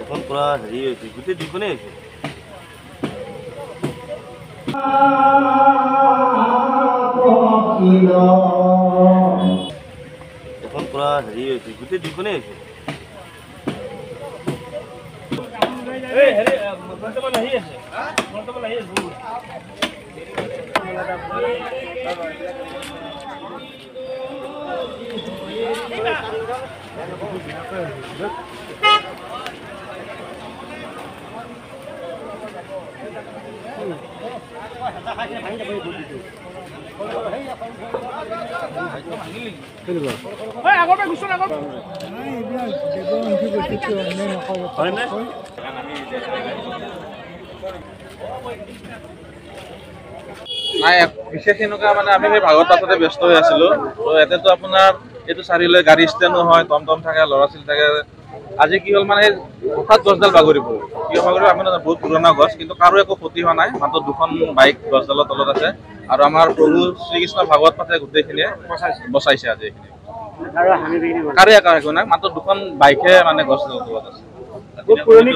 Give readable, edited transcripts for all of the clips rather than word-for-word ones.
এখন পুৰা হেৰি হৈছে গোটেই দুইখনেই হৈছে এখন পুৰা হেৰি হৈছে গোটেই দুইখনেই হৈছে এই হেৰি বৰ্তমান আহি আছে নাই বিশেষ এনেকুৱা মানে আমি সেই ভাগত পাছতে ব্যস্ত হৈ আছিলো তো ইয়াতেতো আপোনাৰ এইটো চাৰিলৈ গাড়ী ষ্টেণ্ডো হয় টমটম থাকে ল'ৰা ছোৱালী থাকে আজি কি হ'ল মানে হঠাৎ গছডাল বাগৰিব কিয় বাগৰিব আপোনাৰ বহুত পুৰণা গছ কিন্তু কাৰো একো ক্ষতি হোৱা নাই মাত্ৰ দুখন বাইক গছডালৰ তলত আছে আৰু আমাৰ প্ৰভু শ্ৰীকৃষ্ণ ভাগৱত পাঠে গোটেইখিনিয়ে বচাইছে আজি এইখিনি কাৰো একো নাই মাত্ৰ দুখন বাইকে মানে গছডালৰ তলত আছে বহুত পুৰণি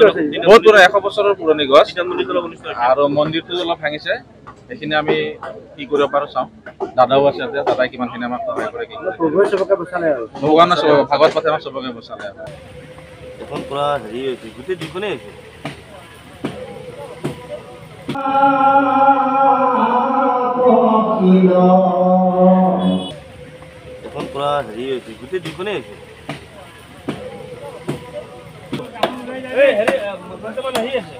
100 বছৰৰ পুৰণি গছ আৰু মন্দিৰটো অলপ ভাঙিছে এইখিনি আমি কি কৰিব পাৰো চাওঁ দাদাও আছে ইয়াতে দাদাই কিমানখিনি আমাক সহায় কৰে কি ভগৱানে ভাগৱত পাঠে আমাক চবকে বচালে এখন পুৰা হেৰি হৈছে গোটেই দুইখনেই হৈছে এখন পুৰা হেৰি হৈছে গোটেই দুইখনেই হৈছে এই হেৰি বৰ্তমান আহি আছে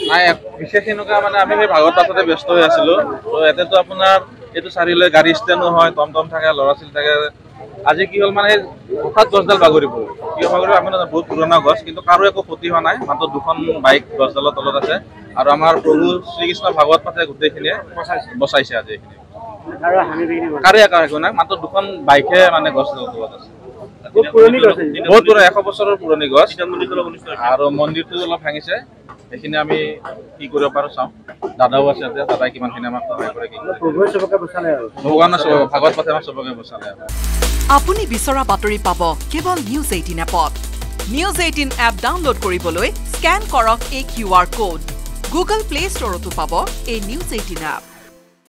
নাই বিশেষ এনেকুৱা মানে আমি সেই ভাগত পাছতে ব্যস্ত হৈ আছিলো তো ইয়াতেতো আপোনাৰ এইটো চাৰিলৈ গাড়ী ষ্টেণ্ডো হয় টমটম থাকে ল'ৰা ছোৱালী থাকে আজি কি হ'ল মানে হঠাৎ গছডাল বাগৰিব কিয় বাগৰিব আপোনাৰ বহুত পুৰণা গছ কিন্তু কাৰো একো ক্ষতি হোৱা নাই মাত্ৰ দুখন বাইক গছডালৰ তলত আছে আৰু আমাৰ প্ৰভু শ্ৰীকৃষ্ণ ভাগৱত পাঠে গোটেইখিনিয়ে বচাইছে আজি এইখিনি কাৰো একো নাই মাত্ৰ দুখন বাইকে মানে গছডালৰ তলত আছে বহুত পুৰণি 100 বছৰৰ পুৰণি গছ আৰু মন্দিৰটো অলপ ভাঙিছে এইখিনি আমি কি কৰিব পাৰো চাওঁ দাদাও আছে ইয়াতে দাদাই কিমানখিনি আমাক সহায় কৰে কি ভগৱানে ভাগৱত পাঠে আমাক চবকে বচালে আপুনি বিচৰা বাতৰি পাব কেৱল নিউজ 18 এপত নিউজ 18 এপ ডাউনলোড কৰিবলৈ স্ক্যান কৰক এই QR কোড গুগল প্লে ষ্টৰতো পাব এই নিউজ 18 এপ